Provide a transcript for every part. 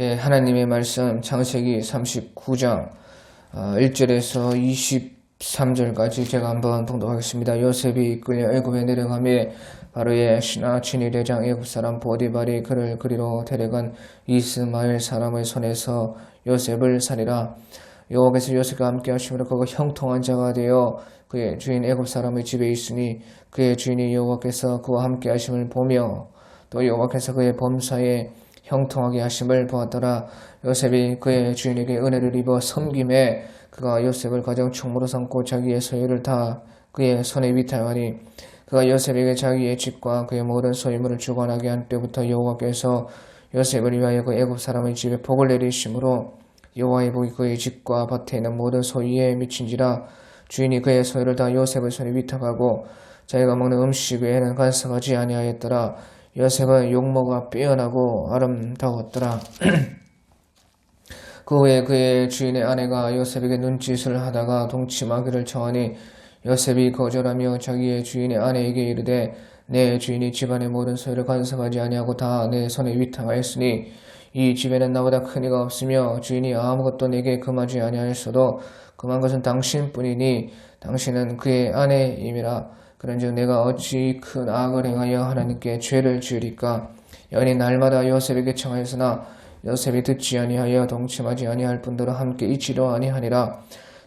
예, 하나님의 말씀 창세기 39장 1절에서 23절까지 제가 한번 봉독하겠습니다. 요셉이 이끌려 애굽에 내려가매 바로의 신하 친위 대장 애굽 사람 보디발이 그를 그리로 데려간 이스마엘 사람의 손에서 요셉을 살리라. 여호와께서 요셉과 함께 하심으로 그가 형통한 자가 되어 그의 주인 애굽 사람의 집에 있으니 그의 주인이 여호와께서 그와 함께 하심을 보며 또 여호와께서 그의 범사에 형통하게 하심을 보았더라. 요셉이 그의 주인에게 은혜를 입어 섬김에 그가 요셉을 가장 총무로 삼고 자기의 소유를 다 그의 손에 위탁하니 그가 요셉에게 자기의 집과 그의 모든 소유물을 주관하게 한 때부터 여호와께서 요셉을 위하여 그 애굽 사람의 집에 복을 내리심으로 여호와의 복이 그의 집과 밭에 있는 모든 소유에 미친지라. 주인이 그의 소유를 다 요셉의 손에 위탁하고 자기가 먹는 음식 외에는 간섭하지 아니하였더라. 요셉은 용모가 빼어나고 아름다웠더라. 그 후에 그의 주인의 아내가 요셉에게 눈짓을 하다가 동침하기를 청하니 요셉이 거절하며 자기의 주인의 아내에게 이르되 내 주인이 집안의 모든 소유를 간섭하지 아니하고 다 내 손에 위탁하였으니 이 집에는 나보다 큰 이가 없으며 주인이 아무것도 내게 금하지 아니하였어도 금한 것은 당신뿐이니 당신은 그의 아내임이라. 그런즉 내가 어찌 큰 악을 행하여 하나님께 죄를 지으리까. 여인이 날마다 요셉에게 청하였으나 요셉이 듣지 아니하여 동침하지 아니할 뿐더러 함께 있지도 아니하니라.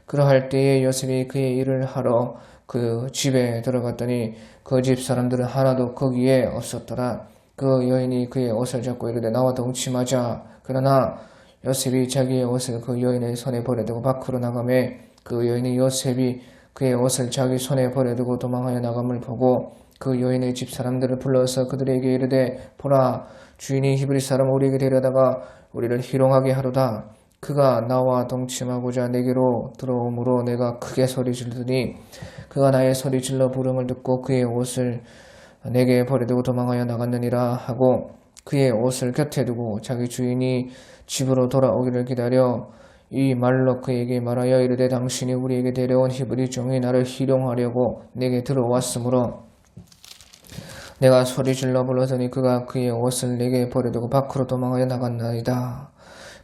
그러할 때에 요셉이 그의 일을 하러 그 집에 들어갔더니 그 집 사람들은 하나도 거기에 없었더라. 그 여인이 그의 옷을 잡고 이르되 나와 동침하자. 그러나 요셉이 자기의 옷을 그 여인의 손에 버려두고 밖으로 나가매 그 여인이 요셉이 그의 옷을 자기 손에 버려두고 도망하여 나감을 보고 그 여인의 집 사람들을 불러서 그들에게 이르되 보라, 주인이 히브리 사람 우리에게 데려다가 우리를 희롱하게 하도다. 그가 나와 동침하고자 내게로 들어오므로 내가 크게 소리지르더니 그가 나의 소리질러 부름을 듣고 그의 옷을 내게 버려두고 도망하여 나갔느니라 하고 그의 옷을 곁에 두고 자기 주인이 집으로 돌아오기를 기다려 이 말로 그에게 말하여 이르되 당신이 우리에게 데려온 히브리 종이 나를 희롱하려고 내게 들어왔으므로 내가 소리질러 불러더니 그가 그의 옷을 내게 버려두고 밖으로 도망하여 나갔나이다.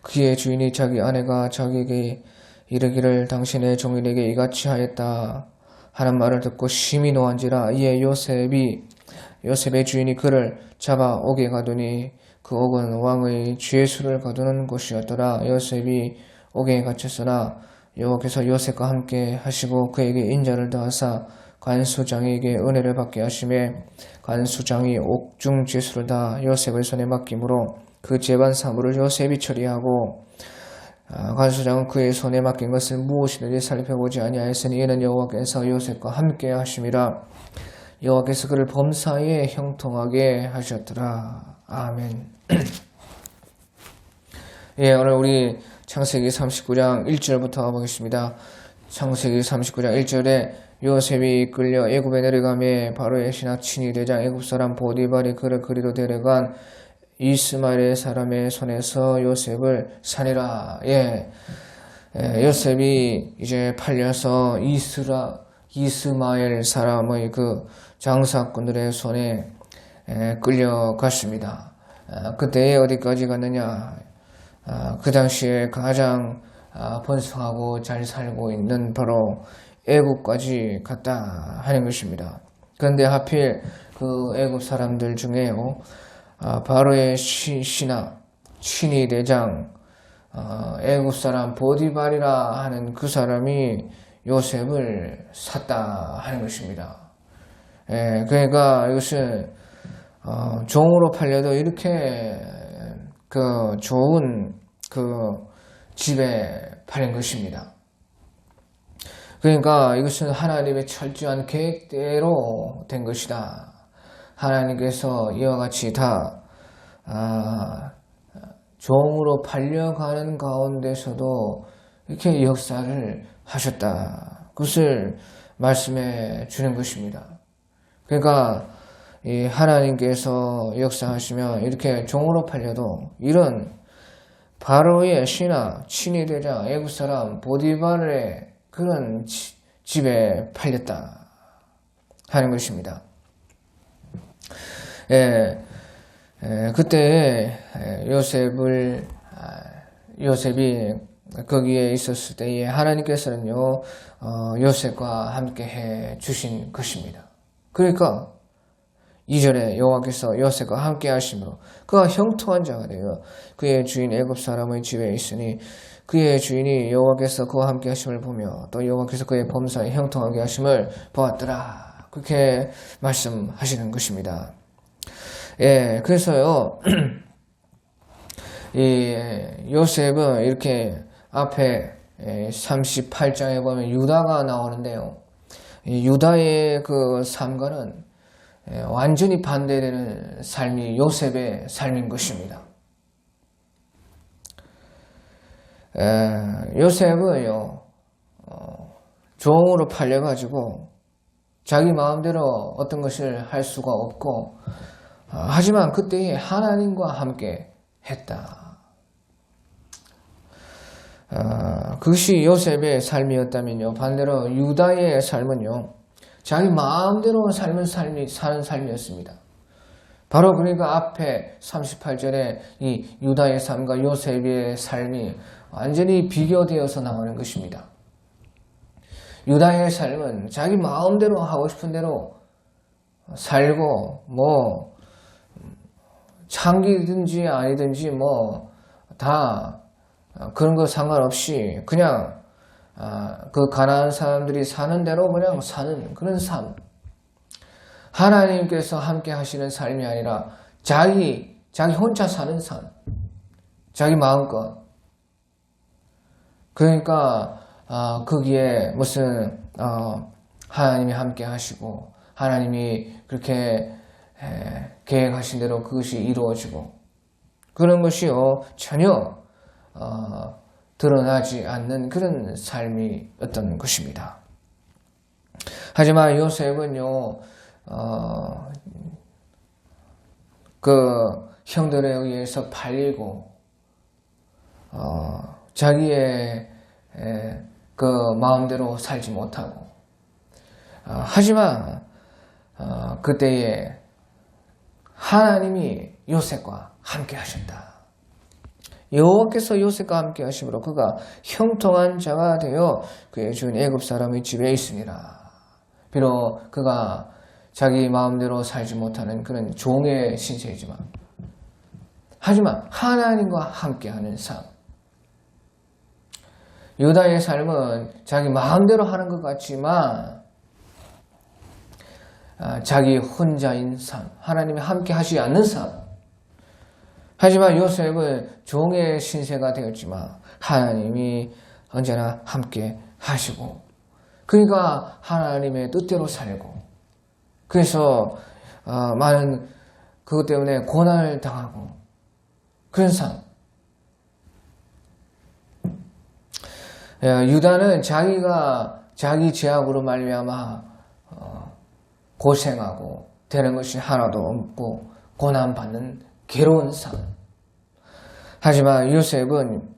그의 주인이 자기 아내가 자기에게 이르기를 당신의 종이 내게 이같이 하였다 하는 말을 듣고 심히 노한지라. 이에 요셉의 주인이 그를 잡아 옥에 가두니 그 옥은 왕의 죄수를 가두는 곳이었더라. 요셉이 옥에 갇혔으나 여호와께서 요셉과 함께 하시고 그에게 인자를 더하사 관수장에게 은혜를 받게 하시매 관수장이 옥중 죄수를 다 요셉의 손에 맡김으로 그 재반 사물을 요셉이 처리하고 관수장은 그의 손에 맡긴 것을 무엇이든지 살펴보지 아니하였으니 이는 여호와께서 요셉과 함께 하심이라. 여호와께서 그를 범사에 형통하게 하셨더라. 아멘. 예, 오늘 우리 창세기 39장 1절부터 보겠습니다. 창세기 39장 1절에 요셉이 이끌려 애굽에 내려가매 바로의 신하 친위 대장 애굽 사람 보디발이 그를 그리로 데려간 이스마엘 사람의 손에서 요셉을 살리라. 요셉이 이제 팔려서 이스마엘 사람의 그 장사꾼들의 손에 끌려갔습니다. 그때 어디까지 갔느냐? 그 당시에 가장 번성하고 잘 살고 있는 바로 애굽까지 갔다 하는 것입니다. 그런데 하필 그 애굽 사람들 중에요, 바로의 신하 친위 대장 애굽 사람 보디발이라 하는 그 사람이 요셉을 샀다 하는 것입니다. 그러니까 이것은 종으로 팔려도 이렇게 그 좋은 그 집에 팔린 것입니다. 그러니까 이것은 하나님의 철저한 계획대로 된 것이다. 하나님께서 이와 같이 다 종으로 팔려가는 가운데서도 이렇게 역사를 하셨다. 그것을 말씀해 주는 것입니다. 그러니까 이 하나님께서 역사하시면 이렇게 종으로 팔려도 이런 바로의 신하 친위 대장 애굽 사람 보디발의 그런 집에 팔렸다 하는 것입니다. 그때 요셉을 요셉이 거기에 있었을 때에 하나님께서는요 요셉과 함께 해 주신 것입니다. 그러니까 2절에 여호와께서 요셉과 함께 하심으로 그가 형통한 자가 되어 그의 주인 애굽 사람의 집에 있으니 그의 주인이 여호와께서 그와 함께 하심을 보며 또 여호와께서 그의 범사에 형통하게 하심을 보았더라. 그렇게 말씀하시는 것입니다. 예, 그래서요 이 요셉은 이렇게 앞에 38장에 보면 유다가 나오는데요. 이 유다의 그 삶과는 완전히 반대되는 삶이 요셉의 삶인 것입니다. 요셉은요 종으로 팔려가지고 자기 마음대로 어떤 것을 할 수가 없고 하지만 그때에 하나님과 함께 했다. 그것이 요셉의 삶이었다면요 반대로 유다의 삶은요 자기 마음대로 사는 삶이었습니다. 바로 그러니까 앞에 38절에 이 유다의 삶과 요셉의 삶이 완전히 비교되어서 나오는 것입니다. 유다의 삶은 자기 마음대로 하고 싶은 대로 살고 뭐 창기든지 아니든지 뭐 다 그런 거 상관없이 그냥 그 가난한 사람들이 사는 대로 그냥 사는 그런 삶. 하나님께서 함께 하시는 삶이 아니라 자기 혼자 사는 삶. 자기 마음껏. 그러니까 거기에 무슨 하나님이 함께 하시고 하나님이 그렇게 계획하신 대로 그것이 이루어지고 그런 것이요 전혀 드러나지 않는 그런 삶이었던 것입니다. 하지만 요셉은요 그 형들에 의해서 팔리고 자기의 그 마음대로 살지 못하고 하지만 그때에 하나님이 요셉과 함께 하셨다. 여호와께서 요셉과 함께 하심으로 그가 형통한 자가 되어 그의 주인 애굽 사람의 집에 있으니라. 비록 그가 자기 마음대로 살지 못하는 그런 종의 신세이지만 하지만 하나님과 함께하는 삶. 유다의 삶은 자기 마음대로 하는 것 같지만 자기 혼자인 삶, 하나님이 함께 하시지 않는 삶. 하지만 요셉은 종의 신세가 되었지만 하나님이 언제나 함께 하시고 그러니까 하나님의 뜻대로 살고 그래서 많은 그것 때문에 고난을 당하고 그런 삶. 유다는 자기가 자기 죄악으로 말미암아 고생하고 되는 것이 하나도 없고 고난받는 괴로운 삶. 하지만 요셉은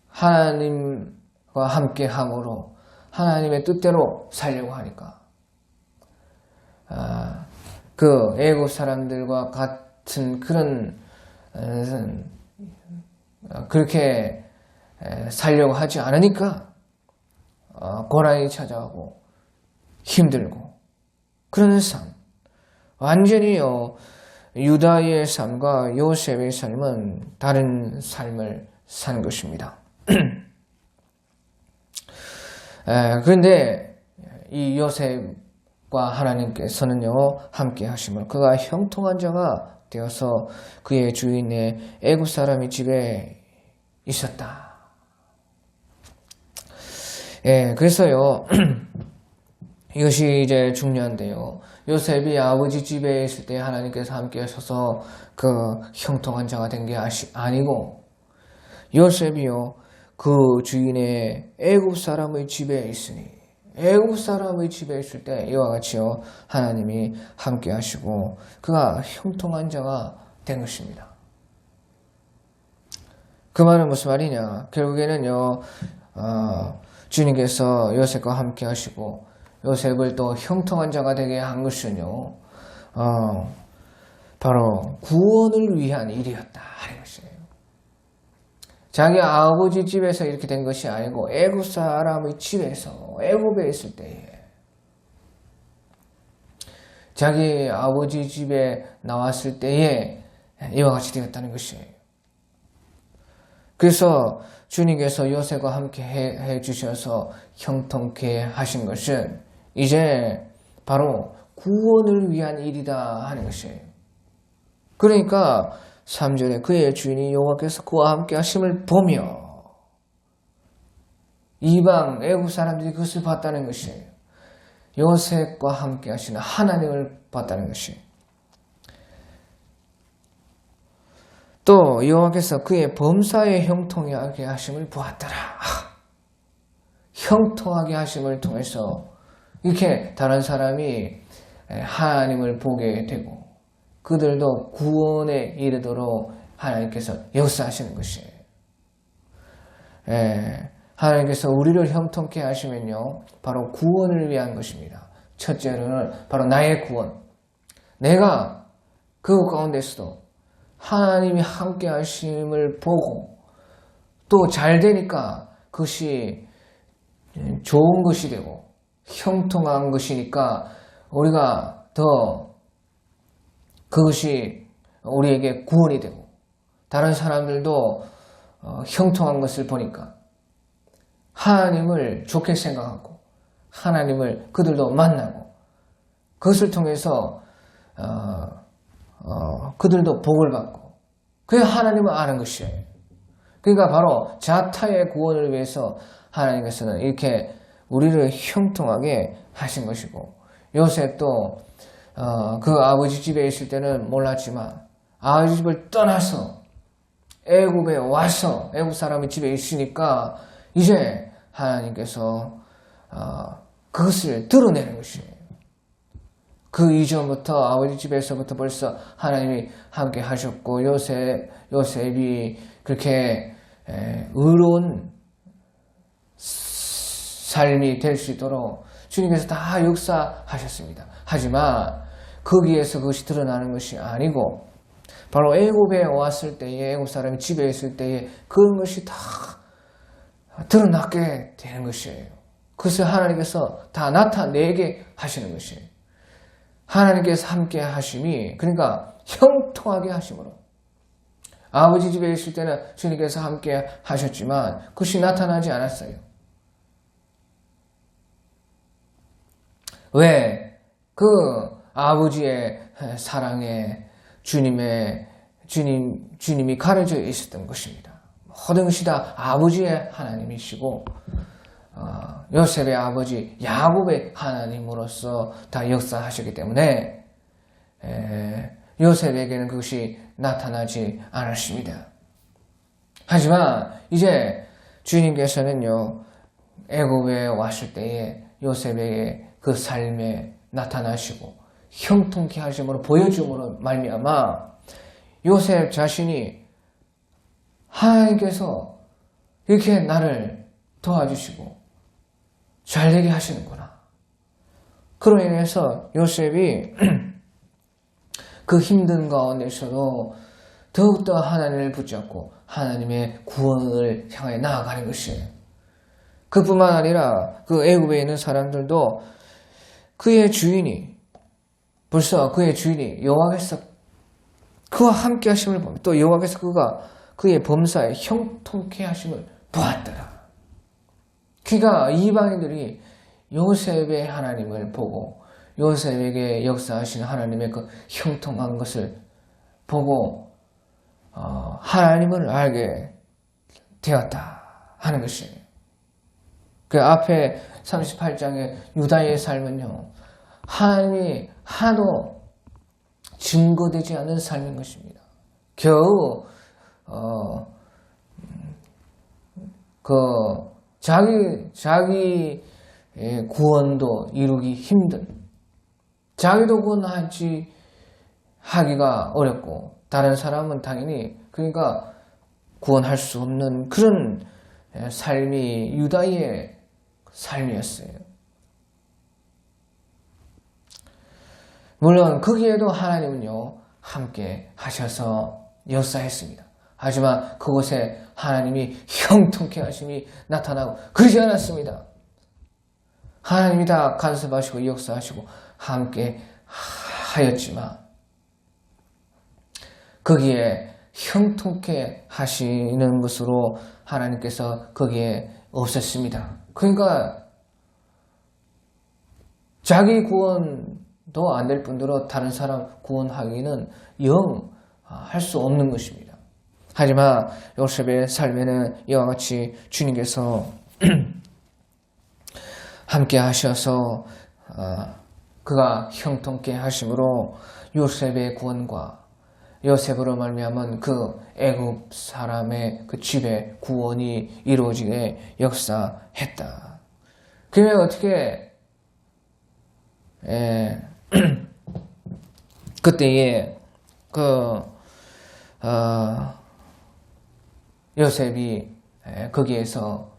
하나님과 함께함으로 하나님의 뜻대로 살려고 하니까 그 애굽 사람들과 같은 그런 그렇게 살려고 하지 않으니까 고난이 찾아오고 힘들고 그런 삶. 완전히요 유다의 삶과 요셉의 삶은 다른 삶을 산 것입니다. 그런데 이 요셉과 하나님께서는요 함께 하심을 그가 형통한 자가 되어서 그의 주인의 애굽 사람의 집에 있었다. 그래서요 이것이 이제 중요한데요. 요셉이 아버지 집에 있을 때 하나님께서 함께 하셔서 그 형통한 자가 된 게 아니고 요셉이요 그 주인의 애굽 사람의 집에 있으니 애굽 사람의 집에 있을 때 이와 같이요 하나님이 함께 하시고 그가 형통한 자가 된 것입니다. 그 말은 무슨 말이냐? 결국에는요 주님께서 요셉과 함께 하시고 요셉을 또 형통한 자가 되게 한 것은요 바로 구원을 위한 일이었다 하는 것이에요. 자기 아버지 집에서 이렇게 된 것이 아니고 애굽 사람의 집에서 애굽에 있을 때에 자기 아버지 집에 나왔을 때에 이와 같이 되었다는 것이에요. 그래서 주님께서 요셉과 함께 해주셔서 형통케 하신 것은 이제 바로 구원을 위한 일이다 하는 것이에요. 그러니까 3절에 그의 주인이 여호와께서 그와 함께 하심을 보며 이방 애국 사람들이 그것을 봤다는 것이에요. 요셉과 함께 하시는 하나님을 봤다는 것이에요. 또 여호와께서 그의 범사에 형통하게 하심을 보았더라. 형통하게 하심을 통해서 이렇게 다른 사람이 하나님을 보게 되고 그들도 구원에 이르도록 하나님께서 역사하시는 것이에요. 하나님께서 우리를 형통케 하시면요, 바로 구원을 위한 것입니다. 첫째로는 바로 나의 구원. 내가 그 가운데서도 하나님이 함께 하심을 보고 또 잘 되니까 그것이 좋은 것이 되고 형통한 것이니까 우리가 더 그것이 우리에게 구원이 되고 다른 사람들도 형통한 것을 보니까 하나님을 좋게 생각하고 하나님을 그들도 만나고 그것을 통해서 그들도 복을 받고 그게 하나님을 아는 것이에요. 그러니까 바로 자타의 구원을 위해서 하나님께서는 이렇게 우리를 형통하게 하신 것이고 요셉도 그 아버지 집에 있을 때는 몰랐지만 아버지 집을 떠나서 애굽에 와서 애굽 사람의 집에 있으니까 이제 하나님께서 그것을 드러내는 것이에요. 그 이전부터 아버지 집에서부터 벌써 하나님이 함께 하셨고 요셉이 그렇게 의로운 삶이 될 수 있도록 주님께서 다 역사하셨습니다. 하지만 거기에서 그것이 드러나는 것이 아니고 바로 애굽에 왔을 때에 애굽 사람이 집에 있을 때에 그것이 다 드러나게 되는 것이에요. 그것을 하나님께서 다 나타내게 하시는 것이에요. 하나님께서 함께 하심이 그러니까 형통하게 하심으로 아버지 집에 있을 때는 주님께서 함께 하셨지만 그것이 나타나지 않았어요. 왜? 그 아버지의 사랑에 주님이 가려져 있었던 것입니다. 모든 것이 다 아버지의 하나님이시고 요셉의 아버지 야곱의 하나님으로서 다 역사하셨기 때문에 요셉에게는 그것이 나타나지 않았습니다. 하지만 이제 주님께서는요 애굽에 왔을 때에 요셉에게 그 삶에 나타나시고 형통케 하심으로 보여줌으로 말미암아 요셉 자신이 하나님께서 이렇게 나를 도와주시고 잘되게 하시는구나. 그로 인해서 요셉이 그 힘든 가운데서도 더욱더 하나님을 붙잡고 하나님의 구원을 향해 나아가는 것이에요. 그뿐만 아니라 그 애굽에 있는 사람들도 그의 주인이 여호와께서 그와 함께 하심을 보며 또 여호와께서 그의 범사에 형통케 하심을 보았더라. 그러니까 이방인들이 요셉의 하나님을 보고 요셉에게 역사하신 하나님의 그 형통한 것을 보고 하나님을 알게 되었다 하는 것이에요. 그 앞에 38장의 유다의 삶은요, 하나님이 하나도 증거되지 않는 삶인 것입니다. 겨우 자기 구원도 이루기 힘든, 자기도 하기가 어렵고 다른 사람은 당연히 그러니까 구원할 수 없는 그런 삶이 유다의 삶이었어요. 물론 거기에도 하나님은요 함께 하셔서 역사했습니다. 하지만 그곳에 하나님이 형통케 하심이 나타나고 그러지 않았습니다. 하나님이 다 간섭하시고 역사하시고 함께 하였지만 거기에 형통케 하시는 것으로 하나님께서 거기에 없었습니다. 그러니까 자기 구원도 안 될 뿐더러 다른 사람 구원하기는 영 할 수 없는 것입니다. 하지만 요셉의 삶에는 이와 같이 주님께서 함께 하셔서 그가 형통케 하심으로 요셉의 구원과 요셉으로 말미암은 그 애굽 사람의 그 집의 구원이 이루어지게 역사했다. 그러면 어떻게 그때에 요셉이 거기에서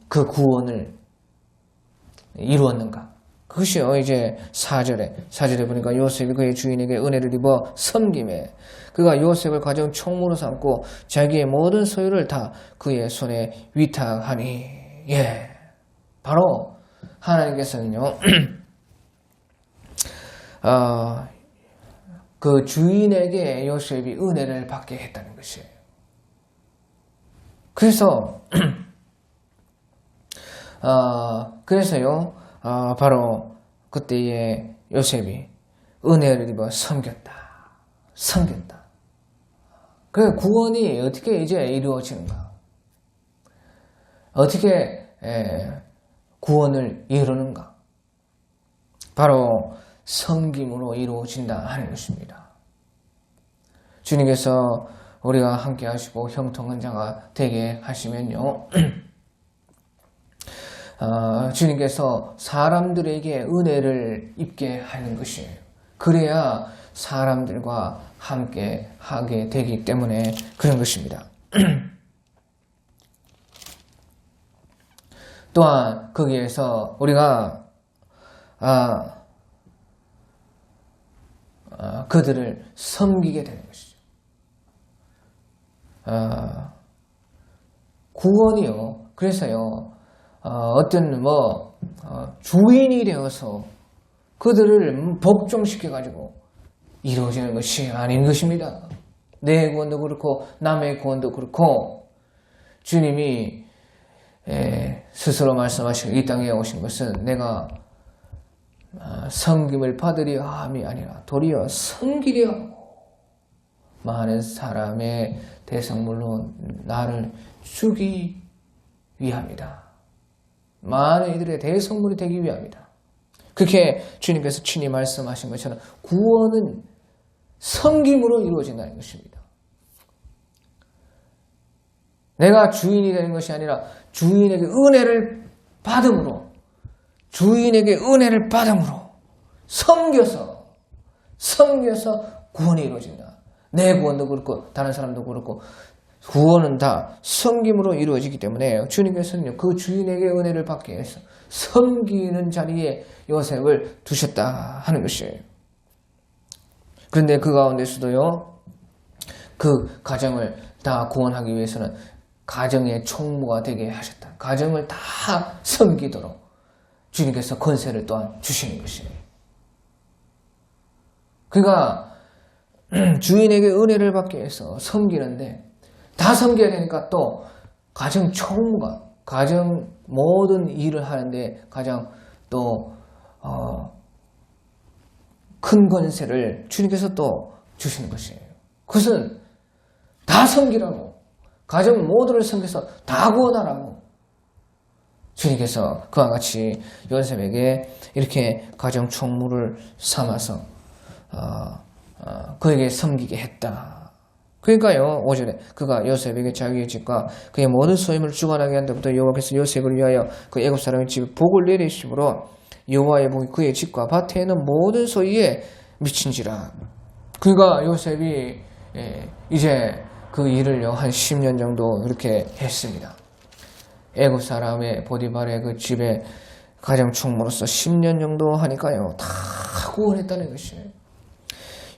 그 구원을 이루었는가? 그것이요, 이제 4절에 보니까 요셉이 그의 주인에게 은혜를 입어 섬김에 그가 요셉을 가정 총무로 삼고 자기의 모든 소유를 다 그의 손에 위탁하니. 예. 바로 하나님께서는요, 그 주인에게 요셉이 은혜를 받게 했다는 것이에요. 그래서요, 바로 그때에 요셉이 은혜를 입어 섬겼다. 그 구원이 어떻게 이제 이루어지는가? 어떻게 구원을 이루는가? 바로 섬김으로 이루어진다 하는 것입니다. 주님께서 우리가 함께 하시고 형통한 자가 되게 하시면요, 주님께서 사람들에게 은혜를 입게 하는 것이에요. 그래야 사람들과 함께 하게 되기 때문에 그런 것입니다. 또한 거기에서 우리가 그들을 섬기게 되는 것이죠. 구원이요. 그래서요, 어떤 주인이 되어서 그들을 복종시켜가지고 이루어지는 것이 아닌 것입니다. 내 구원도 그렇고 남의 구원도 그렇고 주님이 스스로 말씀하시고 이 땅에 오신 것은 내가 섬김을 받으려 함이 아니라 도리어 섬기려 하고 많은 사람의 대성물로 나를 주기 위함이다. 많은 이들의 대성물이 되기 위함이다. 그렇게 주님께서 친히 말씀하신 것처럼 구원은 섬김으로 이루어진다는 것입니다. 내가 주인이 되는 것이 아니라 주인에게 은혜를 받음으로 섬겨서 구원이 이루어진다. 내 구원도 그렇고 다른 사람도 그렇고 구원은 다 섬김으로 이루어지기 때문에 주님께서는 그 주인에게 은혜를 받기 위해서 섬기는 자리에 요셉을 두셨다 하는 것이에요. 그런데 그 가운데서도요, 그 가정을 다 구원하기 위해서는 가정의 총무가 되게 하셨다. 가정을 다 섬기도록 주님께서 권세를 또한 주시는 것이에요. 그러니까 주인에게 은혜를 받기 위해서 섬기는데 다 섬겨야 되니까 또 가정 총무가 가정 모든 일을 하는데 가장 또 큰 권세를 주님께서 또 주시는 것이에요. 그것은 다 섬기라고, 가정 모두를 섬겨서 다 구원하라고 주님께서 그와 같이 요셉에게 이렇게 가정 총무를 삼아서 그에게 섬기게 했다. 그러니까요, 5절에 그가 요셉에게 자기의 집과 그의 모든 소유물을 주관하게 한 데부터 여호와께서 요셉을 위하여 그 애굽 사람의 집에 복을 내리심으로 여호와의 복이 그의 집과 밭에 있는 모든 소유에 미친지라. 그러니까 요셉이 이제 그 일을요 한 10년 정도 이렇게 했습니다. 애굽 사람의 보디발의 그 집에 가정 총무로서 10년 정도 하니까요 다 구원했다는 것이에요.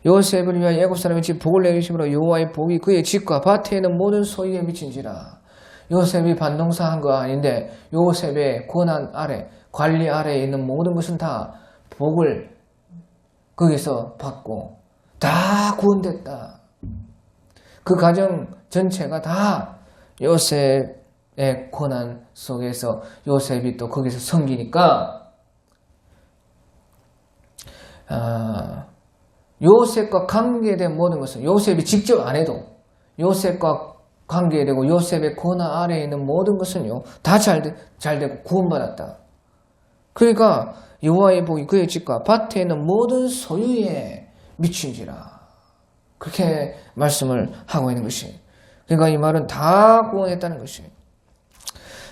요셉을 위하여 애굽 사람의 집 복을 내리심으로 여호와의 복이 그의 집과 밭에 있는 모든 소유에 미친지라. 요셉이 반동사한 거 아닌데 요셉의 권한 아래, 관리 아래에 있는 모든 것은 다 복을 거기서 받고 다 구원됐다. 그 가정 전체가 다 요셉의 권한 속에서 요셉이 또 거기서 섬기니까 요셉과 관계된 모든 것은 요셉이 직접 안 해도 요셉과 관계되고 요셉의 권한 아래에 있는 모든 것은요 다 잘 되고 구원받았다. 그러니까 여호와의 복이 그의 집과 밭에 있는 모든 소유에 미친지라. 그렇게 말씀을 하고 있는 것이. 그러니까 이 말은 다 구원했다는 것이.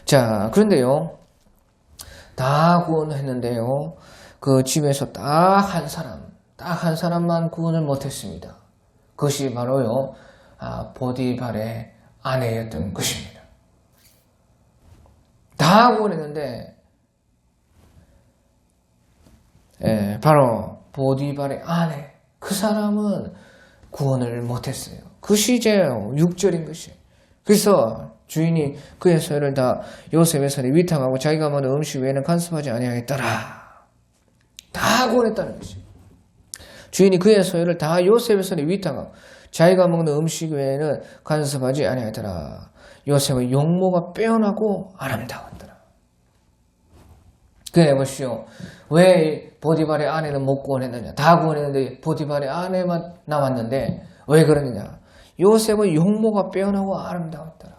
자, 그런데요. 다 구원했는데요. 그 집에서 딱 한 사람만 구원을 못했습니다. 그것이 바로요. 보디발의 아내였던 것입니다. 다 구원했는데 바로 보디발의 아내, 그 사람은 구원을 못했어요. 그것이 이제 6절인 것이. 그래서 주인이 그의 소유를 다 요셉의 손에 위탁하고 자기가 먹는 음식 외에는 간섭하지 아니하겠더라. 다 구원했다는 것이. 주인이 그의 소유를 다 요셉의 손에 위탁하고 자기가 먹는 음식 외에는 간섭하지 아니하더라. 요셉의 용모가 빼어나고 아름다웠더라. 그래 보시오. 왜 보디발의 아내는 못 구원했느냐? 다 구원했는데 보디발의 아내만 남았는데 왜 그러느냐? 요셉의 용모가 빼어나고 아름다웠더라.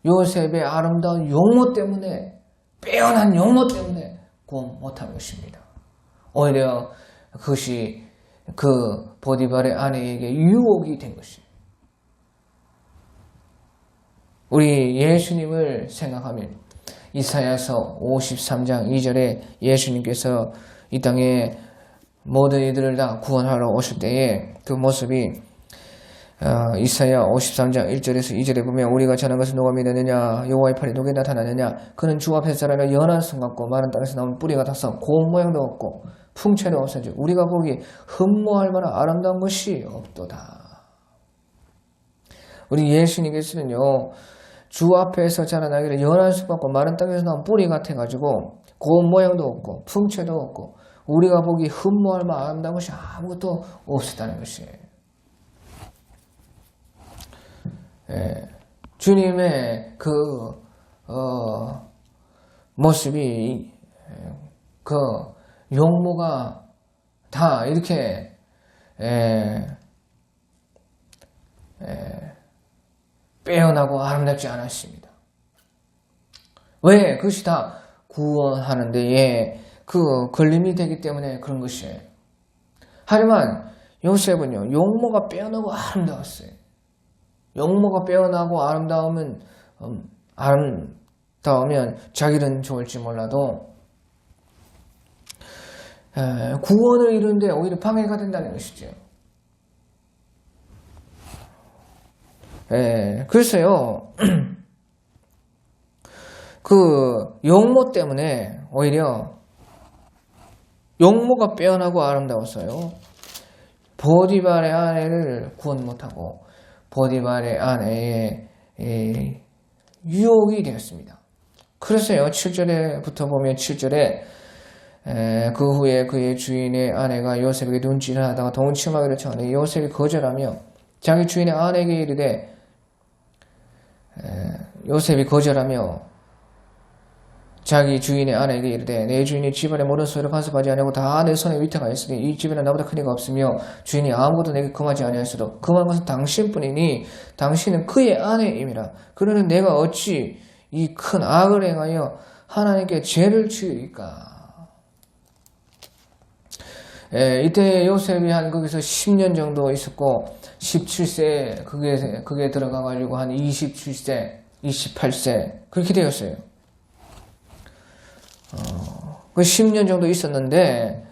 요셉의 아름다운 용모 때문에, 빼어난 용모 때문에 구원 못한 것입니다. 오히려 그것이 그 보디발의 아내에게 유혹이 된 것입니다. 우리 예수님을 생각하면 이사야서 53장 2절에 예수님께서 이 땅에 모든 이들을 다 구원하러 오실 때에 그 모습이 이사야 53장 1절에서 2절에 보면 우리가 전한 것을 누가 믿었느냐 여호와의 팔이 누구에 나타나느냐 그는 주 앞에서 자라며 연한 순 같고 마른 땅에서 나온 뿌리 같아서 고운 모양도 없고 풍채는 없어지 우리가 보기 흠모할 만한 아름다운 것이 없도다. 우리 예수님께서는요 주 앞에서 자라나기를 연한 숲 같고 마른 땅에서 나온 뿌리 같아가지고 고운 모양도 없고 풍채도 없고 우리가 보기 흠모할 만한 아름다운 것이 아무것도 없었다는 것이에요. 주님의 그 모습이 그 용모가 다 이렇게 빼어나고 아름답지 않았습니다. 왜? 그것이 다 구원하는 데에 그 걸림이 되기 때문에 그런 것이에요. 하지만 요셉은요 용모가 빼어나고 아름다웠어요. 용모가 빼어나고 아름다우면 자기는 좋을지 몰라도 구원을 이루는데 오히려 방해가 된다는 것이죠. 그래서요 그 용모 때문에 오히려 용모가 빼어나고 아름다웠어요. 보디발의 아내를 구원 못하고 보디발의 아내의 유혹이 되었습니다. 그래서요 7절에부터 보면 7절에 그 후에 그의 주인의 아내가 요셉에게 눈짓을 하다가 동침하기를 청하니 요셉이 거절하며 자기 주인의 아내에게 이르되 요셉이 거절하며 자기 주인의 아내에게 이르되 내 주인이 집안의 모든 소유를 간섭하지 아니하고 다 내 손에 위탁하였으니 이 집에는 나보다 큰 이가 없으며 주인이 아무것도 내게 금하지 아니하였어도 금한 것은 당신뿐이니 당신은 그의 아내임이라. 그러는 내가 어찌 이 큰 악을 행하여 하나님께 죄를 지으리까. 이때 요셉이 한 거기서 10년 정도 있었고 17세 그게 들어가가지고 한 27세 28세 그렇게 되었어요. 그 10년 정도 있었는데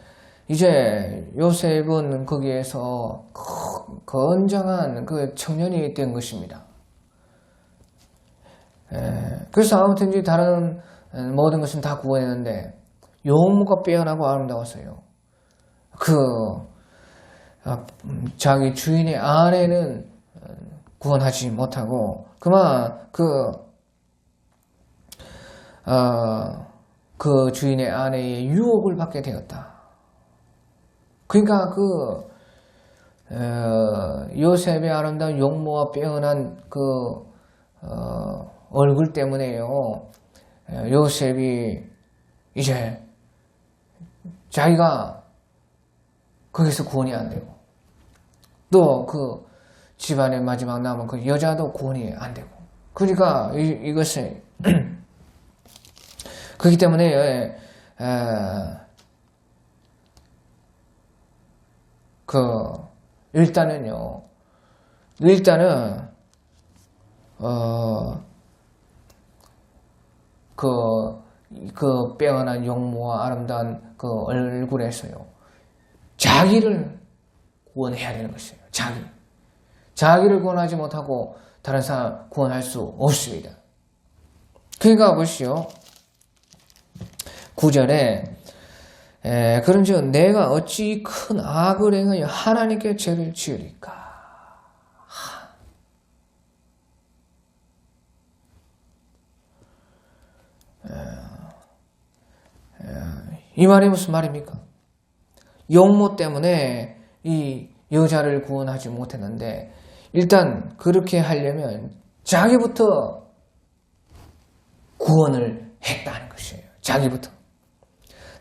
이제 요셉은 거기에서 건장한 그 청년이 된 것입니다. 그래서 아무튼 이제 다른 모든 것은 다 구원했는데 용모가 빼어나고 아름다웠어요. 자기 주인의 아내는 구원하지 못하고 그만 그 주인의 아내의 유혹을 받게 되었다. 그러니까 요셉의 아름다운 용모와 빼어난 얼굴 때문에요. 요셉이 이제 자기가 거기서 구원이 안 되고 또 집안의 마지막 남은 그 여자도 구원이 안 되고 그러니까 이것을 그렇기 때문에 일단은 빼어난 용모와 아름다운 그 얼굴에서요 자기를 구원해야 되는 것이에요. 자기를 구원하지 못하고 다른 사람 구원할 수 없습니다. 그러니까 보시오. 9절에 그런즉 내가 어찌 큰 악을 행하여 하나님께 죄를 지으리까. 이 말이 무슨 말입니까? 용모 때문에 이 여자를 구원하지 못했는데 일단 그렇게 하려면 자기부터 구원을 했다는 것이에요. 자기부터.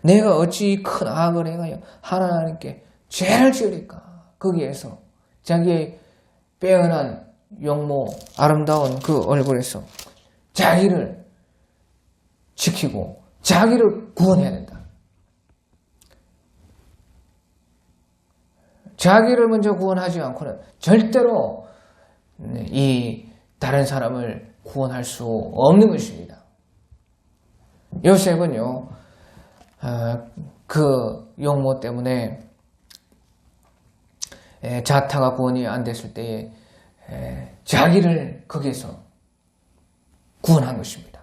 내가 어찌 큰 악을 행하여 하나님께 죄를 지으리까. 거기에서 자기의 빼어난 용모 아름다운 그 얼굴에서 자기를 지키고 자기를 구원해야 된다. 자기를 먼저 구원하지 않고는 절대로 이 다른 사람을 구원할 수 없는 것입니다. 요셉은요, 그 용모 때문에 자타가 구원이 안 됐을 때에 자기를 거기에서 구원한 것입니다.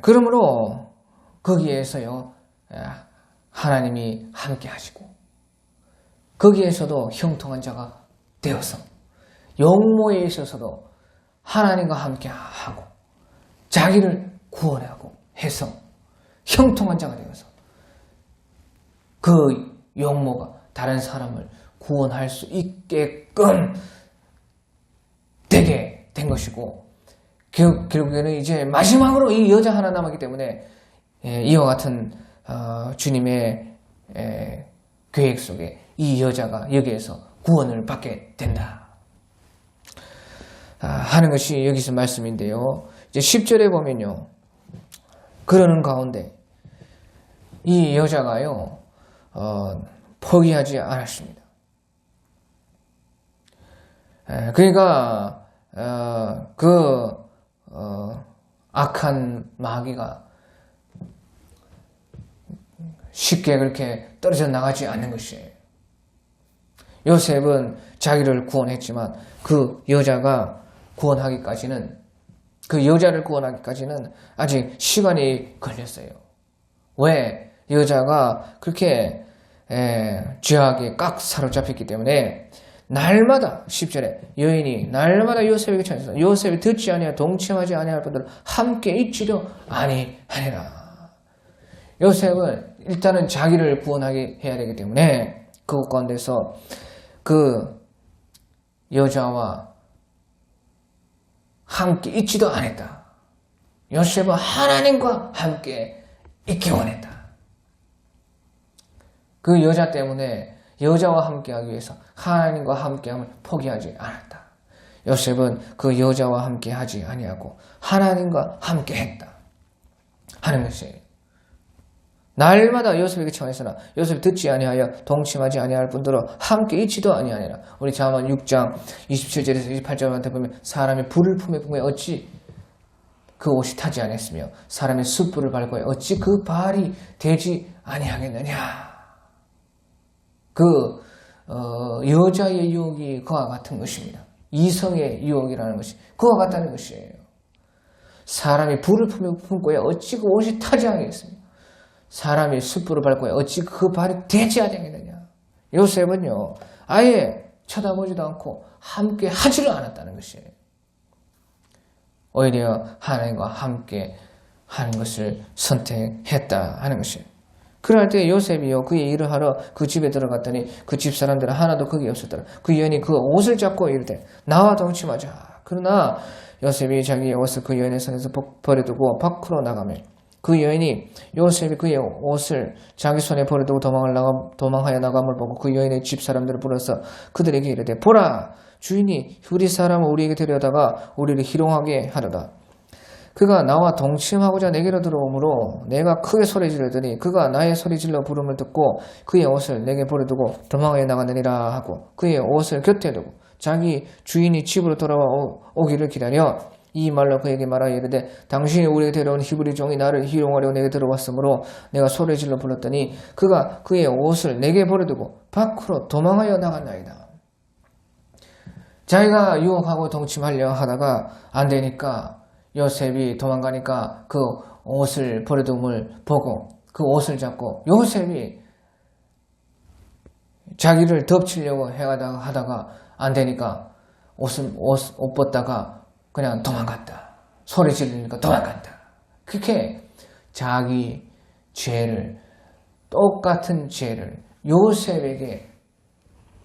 그러므로 거기에서요 하나님이 함께 하시고 거기에서도 형통한 자가 되어서 용모에 있어서도 하나님과 함께 하고 자기를 구원하고 해서 형통한 자가 되어서 그 용모가 다른 사람을 구원할 수 있게끔 되게 된 것이고 결국에는 이제 마지막으로 이 여자 하나 남았기 때문에 이와 같은 주님의 계획 속에 이 여자가 여기에서 구원을 받게 된다 하는 것이 여기서 말씀인데요. 이제 10절에 보면요. 그러는 가운데 이 여자가요 포기하지 않았습니다. 그러니까 악한 마귀가 쉽게 그렇게 떨어져 나가지 않는 것이에요. 요셉은 자기를 구원했지만 그 여자를 구원하기까지는 아직 시간이 걸렸어요. 왜? 여자가 그렇게 죄악에 꽉 사로잡혔기 때문에 날마다 10절에 여인이 날마다 요셉에게 찾아서 요셉이 듣지 아니하여 동침하지 아니할 분들 함께 있지도 아니하니라. 요셉은 일단은 자기를 구원하게 해야 되기 때문에 그것 가운데서 그 여자와 함께 있지도 않았다. 요셉은 하나님과 함께 있기 원했다. 그 여자 때문에 여자와 함께하기 위해서 하나님과 함께함을 포기하지 않았다. 요셉은 그 여자와 함께하지 아니하고 하나님과 함께했다 하는 것이에요. 날마다 요셉에게 청하였으나 요셉이 듣지 아니하여 동침하지 아니할 뿐더러 함께 있지도 아니하니라. 우리 잠언 6장 27절에서 28절한테 보면 사람이 불을 품에 품에 어찌 그 옷이 타지 않았으며 사람의 숯불을 밟고 어찌 그 발이 되지 아니하겠느냐. 여자의 유혹이 그와 같은 것입니다. 이성의 유혹이라는 것이 그와 같다는 것이에요. 사람이 불을 품고야 어찌 그 옷이 타지 않겠습니까? 사람이 숯불을 밟고야 어찌 그 발이 되지 않겠느냐. 요셉은요, 아예 쳐다보지도 않고 함께 하지를 않았다는 것이에요. 오히려 하나님과 함께 하는 것을 선택했다 하는 것이에요. 그럴 때 요셉이요, 그의 일을 하러 그 집에 들어갔더니 그 집 사람들은 하나도 거기 없었더라. 그 여인이 그 옷을 잡고 이르되 나와 동침하자. 그러나 요셉이 자기의 옷을 그 여인의 손에서 버려두고 밖으로 나가며 그 여인이 요셉이 그의 옷을 자기 손에 버려두고 도망하여 나감을 보고 그 여인의 집 사람들을 불러서 그들에게 이르되 보라, 주인이 우리 사람을 우리에게 데려다가 우리를 희롱하게 하려다. 그가 나와 동침하고자 내게로 들어오므로 내가 크게 소리 지르더니 그가 나의 소리 질러 부름을 듣고 그의 옷을 내게 버려두고 도망하여 나가느니라 하고 그의 옷을 곁에 두고 자기 주인이 집으로 돌아와 오기를 기다려 이 말로 그에게 말하여 이르되 당신이 우리에게 데려온 히브리 종이 나를 희롱하려고 내게 들어왔으므로 내가 소리 질러 불렀더니 그가 그의 옷을 내게 버려두고 밖으로 도망하여 나갔나이다. 자기가 유혹하고 동침하려 하다가 안 되니까 요셉이 도망가니까 그 옷을 버려둠을 보고 그 옷을 잡고 요셉이 자기를 덮치려고 하다가 안 되니까 옷 벗다가 그냥 도망갔다. 소리 지르니까 도망갔다. 그렇게 자기 죄를, 똑같은 죄를 요셉에게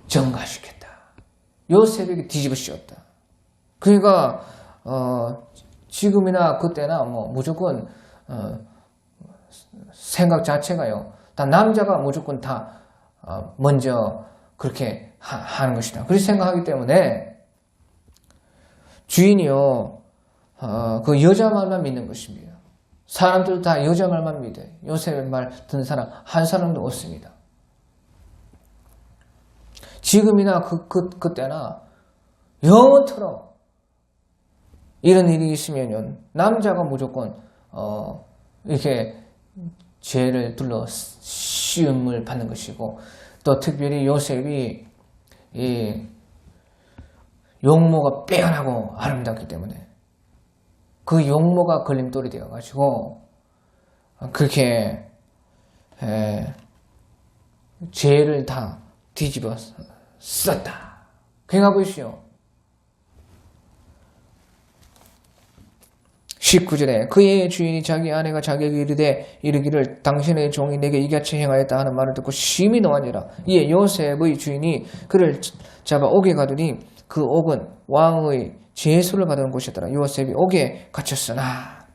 전가시켰다. 요셉에게 뒤집어 씌웠다. 그러니까 지금이나 그때나 무조건 생각 자체가요, 다 남자가 무조건 다 먼저 그렇게 하는 것이다. 그렇게 생각하기 때문에 주인이요, 그 여자 말만 믿는 것입니다. 사람들 다 여자 말만 믿어요. 요셉의 말 듣는 사람 한 사람도 없습니다. 지금이나 그때나 영원토록 이런 일이 있으면 남자가 무조건 이렇게 죄를 둘러 시험을 받는 것이고, 또 특별히 요셉이 이 용모가 빼어나고 아름답기 때문에 그 용모가 걸림돌이 되어가지고 그렇게 죄를 다 뒤집어 썼다. 그러니까 보십시오. 19절에 그의 주인이 자기 아내가 자기에게 이르기를 당신의 종이 내게 이같이 행하였다 하는 말을 듣고 심히 노하니라. 이에 요셉의 주인이 그를 잡아 옥에 가두니 그 옥은 왕의 제수를 받은 곳이었더라. 요셉이 옥에 갇혔으나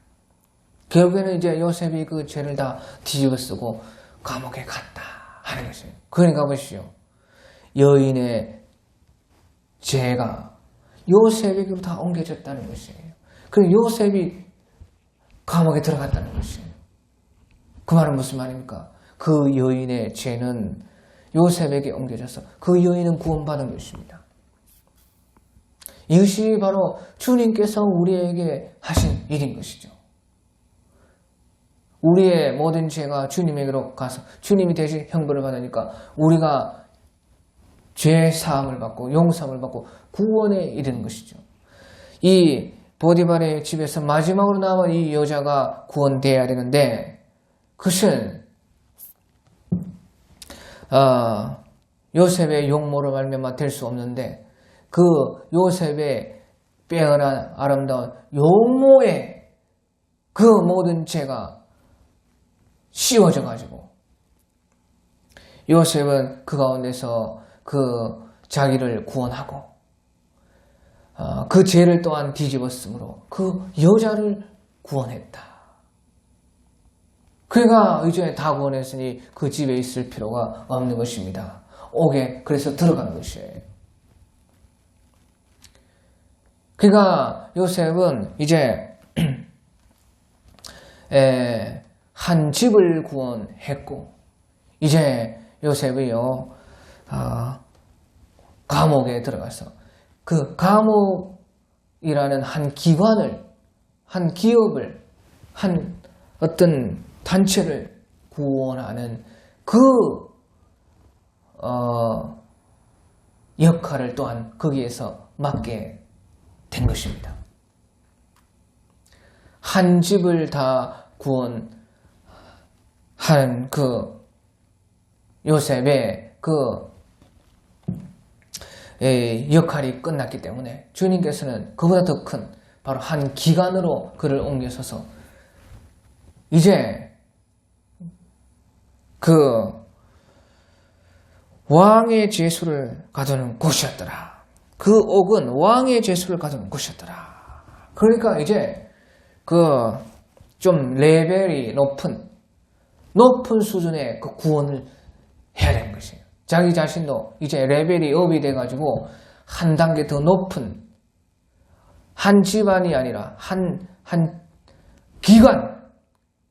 결국에는 이제 요셉이 그 죄를 다 뒤집어 쓰고 감옥에 갔다 하는 것이에요. 그러니까 보십시오. 여인의 죄가 요셉에게로 다 옮겨졌다는 것이에요. 그럼 요셉이 감옥에 들어갔다는 것이에요. 그 말은 무슨 말입니까? 그 여인의 죄는 요셉에게 옮겨져서 그 여인은 구원받은 것입니다. 이것이 바로 주님께서 우리에게 하신 일인 것이죠. 우리의 모든 죄가 주님에게로 가서 주님이 대신 형벌을 받으니까 우리가 죄 사함을 받고 용서함을 받고 구원에 이르는 것이죠. 이 보디발의 집에서 마지막으로 남은 이 여자가 구원되어야 되는데 그것은 요셉의 용모로 말미암아 될 수 없는데 그 요셉의 빼어난 아름다운 용모에 그 모든 죄가 씌워져 가지고 요셉은 그 가운데서 그 자기를 구원하고 그 죄를 또한 뒤집었으므로 그 여자를 구원했다. 그가 이전에 다 구원했으니 그 집에 있을 필요가 없는 것입니다. 옥에 그래서 들어간 것이에요. 그러니까 요셉은 이제 한 집을 구원했고 이제 요셉이요 감옥에 들어가서 그 감옥이라는 한 기관을, 한 기업을, 한 어떤 단체를 구원하는 그 역할을 또한 거기에서 맡게 된 것입니다. 한 집을 다 구원하는 그 요셉의 그 역할이 끝났기 때문에 주님께서는 그보다 더 큰 바로 한 기관으로 그를 옮겨서서 이제 그 왕의 제수를 가두는 곳이었더라. 그 옥은 왕의 제수를 가두는 곳이었더라. 그러니까 이제 그 좀 레벨이 높은 수준의 그 구원을 해야 되는 것이에요. 자기 자신도 이제 레벨이 업이 돼가지고 한 단계 더 높은 한 집안이 아니라 한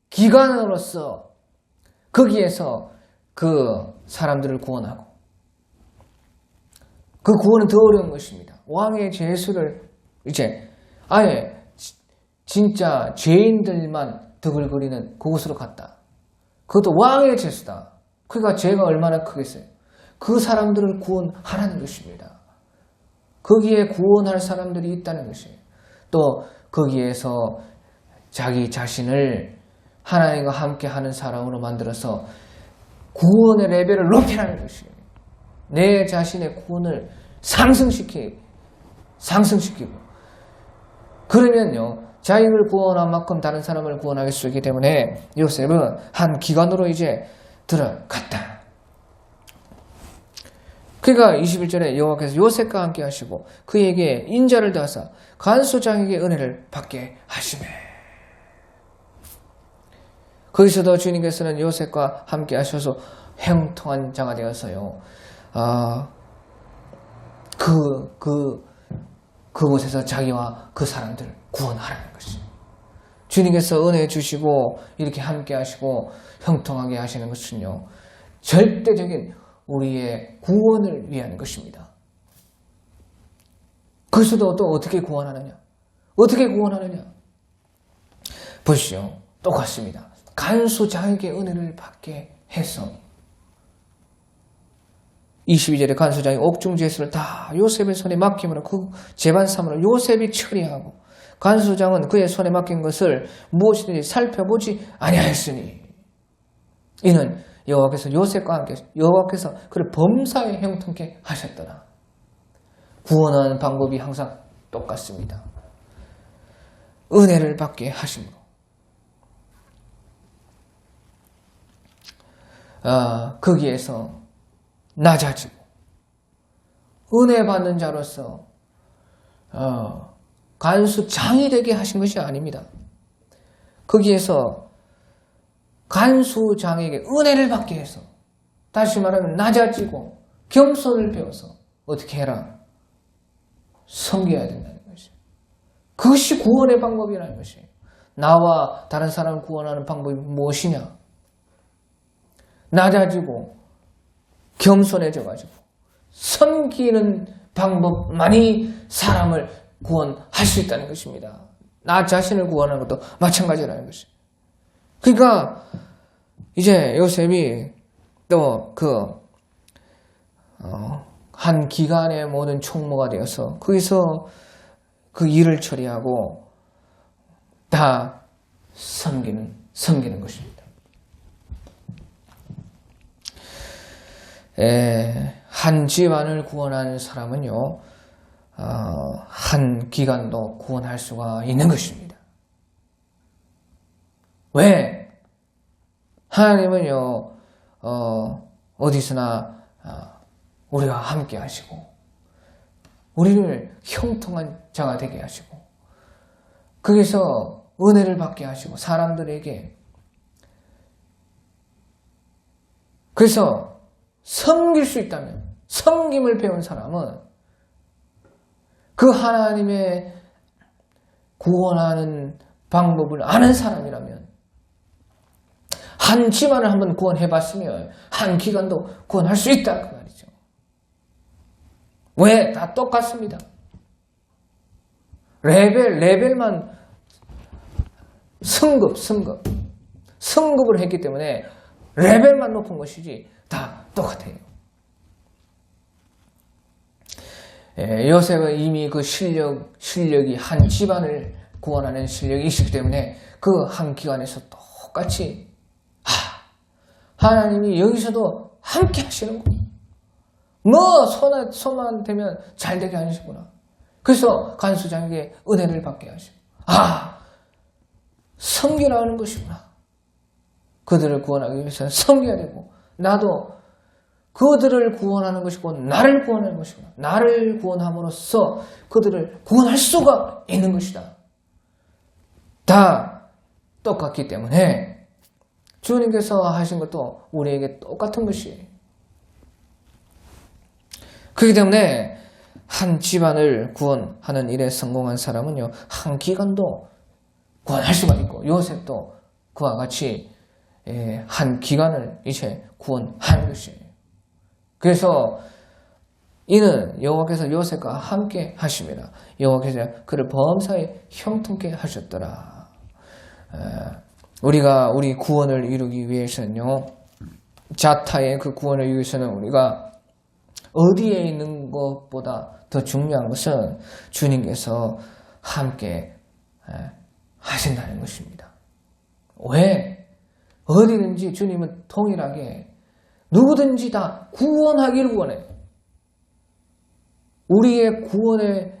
기관으로서 거기에서 그 사람들을 구원하고 그 구원은 더 어려운 것입니다. 왕의 제수를 이제 아예 진짜 죄인들만 드글거리는 그곳으로 갔다. 그것도 왕의 제수다. 그러니까 죄가 얼마나 크겠어요. 그 사람들을 구원하라는 것입니다. 거기에 구원할 사람들이 있다는 것이에요. 또 거기에서 자기 자신을 하나님과 함께 하는 사람으로 만들어서 구원의 레벨을 높이라는 것이에요. 내 자신의 구원을 상승시키고 그러면요 자기를 구원한 만큼 다른 사람을 구원하게 쓰기 때문에 요셉은 한 기관으로 이제 들어갔다. 그러니까 21절에 여호와께서 요셉과 함께 하시고 그에게 인자를 더하사 간수장에게 은혜를 받게 하시매. 거기서도 주님께서는 요셉과 함께 하셔서 형통한 자가 되어서요. 그곳에서 자기와 그 사람들을 구원하라는 것이. 주님께서 은혜 주시고 이렇게 함께 하시고 형통하게 하시는 것은요. 절대적인 우리의 구원을 위한 것입니다. 그것도 또 어떻게 구원하느냐? 어떻게 구원하느냐? 보시오. 똑같습니다. 간수장에게 은혜를 받게 해서 22절에 간수장이 옥중제수를 다 요셉의 손에 맡김으로 그 재반삼으로 요셉이 처리하고 간수장은 그의 손에 맡긴 것을 무엇이든지 살펴보지 아니하였으니 이는 여호와께서 요셉과 함께 여호와께서 그를 범사에 형통케 하셨더라. 구원하는 방법이 항상 똑같습니다. 은혜를 받게 하심으로 거기에서 낮아지고 은혜 받는 자로서 간수장이 되게 하신 것이 아닙니다. 거기에서 간수장에게 은혜를 받게 해서 다시 말하면 낮아지고 겸손을 배워서 어떻게 해라? 섬겨야 된다는 것이에요. 그것이 구원의 방법이라는 것이에요. 나와 다른 사람을 구원하는 방법이 무엇이냐? 낮아지고 겸손해져가지고 섬기는 방법만이 사람을 구원할 수 있다는 것입니다. 나 자신을 구원하는 것도 마찬가지라는 것이에요. 그러니까 이제 요셉이 또 한 기관의 모든 총무가 되어서 거기서 그 일을 처리하고 다 섬기는 것입니다. 한 집안을 구원하는 사람은요, 한 기관도 구원할 수가 있는 것입니다. 왜? 하나님은요, 어디서나 우리와 함께 하시고, 우리를 형통한 자가 되게 하시고, 거기서 은혜를 받게 하시고, 사람들에게. 그래서 섬길 수 있다면, 섬김을 배운 사람은 그 하나님의 구원하는 방법을 아는 사람이라면 한 집안을 한번 구원해봤으면 한 기관도 구원할 수 있다 그 말이죠. 왜? 다 똑같습니다. 레벨만 승급을 했기 때문에 레벨만 높은 것이지 다 똑같아요. 요셉은 이미 그 실력이 한 집안을 구원하는 실력이 있기 때문에 그 한 기관에서 똑같이 하나님이 여기서도 함께 하시는 거예요. 뭐 손만 대면 잘 되게 하시구나. 그래서 간수장에게 은혜를 받게 하시고 섬기라는 것이구나. 그들을 구원하기 위해서는 섬겨야 되고 나도 그들을 구원하는 것이고 나를 구원하는 것이구나. 나를 구원함으로써 그들을 구원할 수가 있는 것이다. 다 똑같기 때문에 주님께서 하신 것도 우리에게 똑같은 것이에요. 그렇기 때문에 한 집안을 구원하는 일에 성공한 사람은요, 한 기관도 구원할 수가 있고 요셉도 그와 같이 한 기관을 이제 구원하는 것이에요. 그래서 이는 여호와께서 요셉과 함께 하심이라. 여호와께서 그를 범사에 형통케 하셨더라. 우리가 우리 구원을 이루기 위해서는요, 자타의 그 구원을 이루기 위해서는 우리가 어디에 있는 것보다 더 중요한 것은 주님께서 함께 하신다는 것입니다. 왜? 어디든지 주님은 동일하게 누구든지 다 구원하기를 원해요. 우리의 구원의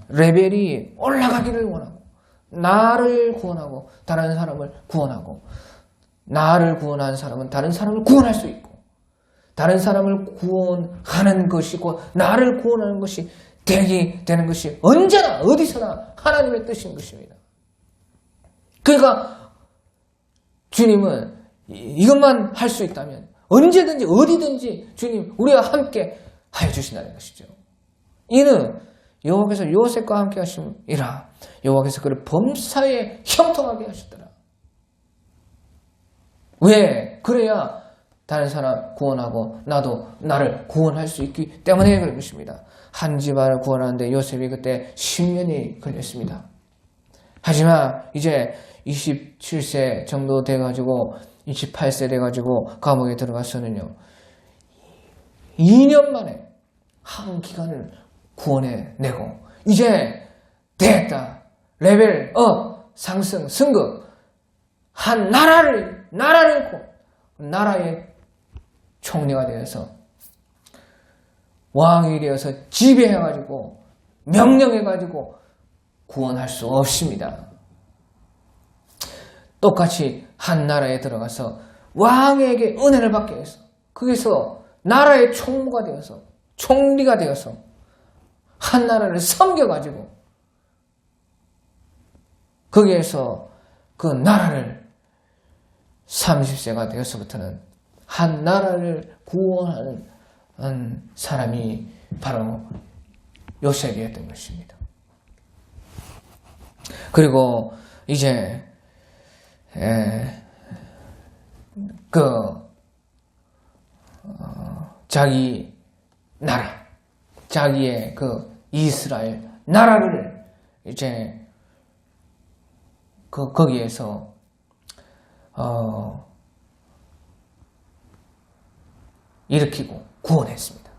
레벨이 올라가기를 원하고 나를 구원하고 다른 사람을 구원하고 나를 구원한 사람은 다른 사람을 구원할 수 있고 다른 사람을 구원하는 것이고 나를 구원하는 것이 되는 것이 언제나 어디서나 하나님의 뜻인 것입니다. 그러니까 주님은 이것만 할 수 있다면 언제든지 어디든지 주님 우리와 함께 하여 주신다는 것이죠. 이는 여호와께서 요셉과 함께 하심이라. 여호와께서 그를 범사에 형통하게 하셨더라. 왜? 그래야 다른 사람 구원하고 나도 나를 구원할 수 있기 때문에 그런 것입니다. 한 집안을 구원하는데 요셉이 그때 10년이 걸렸습니다. 하지만 이제 27세 정도 돼가지고 28세 돼가지고 감옥에 들어가서는요 2년 만에 한 기간을 구원해내고 이제 됐다. 레벨 업 상승 승급 한 나라의 총리가 되어서 왕이 되어서 지배해가지고 명령해가지고 구원할 수 없습니다. 똑같이 한 나라에 들어가서 왕에게 은혜를 받게 해서 거기서 나라의 총무가 되어서 총리가 되어서 한 나라를 섬겨가지고 거기에서 그 나라를 30세가 되어서부터는 한 나라를 구원하는 사람이 바로 요셉이었던 것입니다. 그리고 이제 자기 나라, 자기의 그 이스라엘 나라를 이제 거기에서 일으키고 구원했습니다.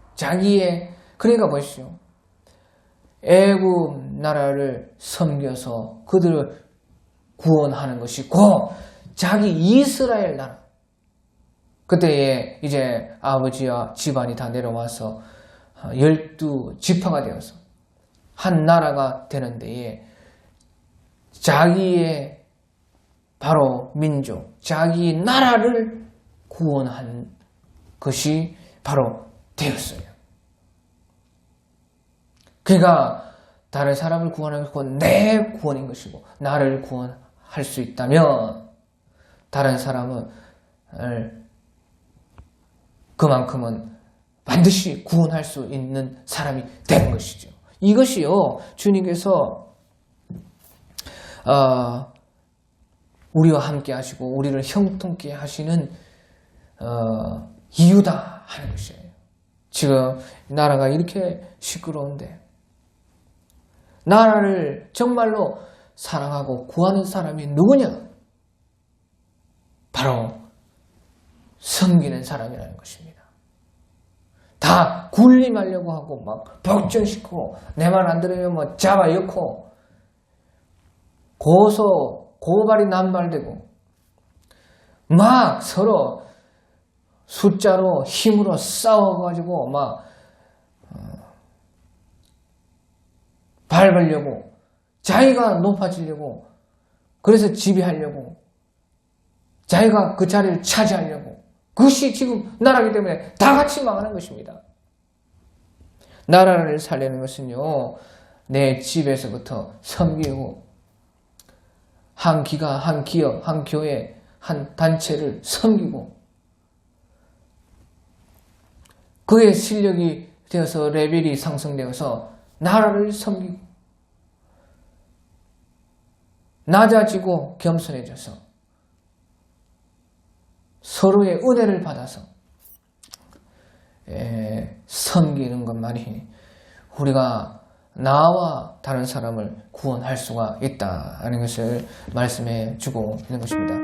그러니까 보십시오. 애굽 나라를 섬겨서 그들을 구원하는 것이고 자기 이스라엘 나라 그때에 이제 아버지와 집안이 다 내려와서 12지파가 되어서 한 나라가 되는 데에 자기의 바로 민족, 자기 나라를 구원한 것이 바로 되었어요. 그가 다른 사람을 구원하는 것은 내 구원인 것이고 나를 구원할 수 있다면 다른 사람을 그만큼은 반드시 구원할 수 있는 사람이 되는 것이죠. 이것이요 주님께서 우리와 함께 하시고 우리를 형통케 하시는 이유다 하는 것이에요. 지금 나라가 이렇게 시끄러운데 나라를 정말로 사랑하고 구하는 사람이 누구냐? 바로 섬기는 사람이라는 것입니다. 다 군림하려고 하고 막 복종시키고 내 말 안 들으면 뭐 잡아 엮고 고발이 남발되고 막 서로 숫자로 힘으로 싸워가지고 막 밟으려고 자기가 높아지려고 그래서 지배하려고 자기가 그 자리를 차지하려고 그것이 지금 나라이기 때문에 다 같이 망하는 것입니다. 나라를 살리는 것은요 내 집에서부터 섬기고 한 기가 한 기업 한 교회 한 단체를 섬기고 그의 실력이 되어서 레벨이 상승되어서 나라를 섬기고 낮아지고 겸손해져서 서로의 은혜를 받아서 섬기는 것만이 우리가 나와 다른 사람을 구원할 수가 있다는 것을 말씀해 주고 있는 것입니다.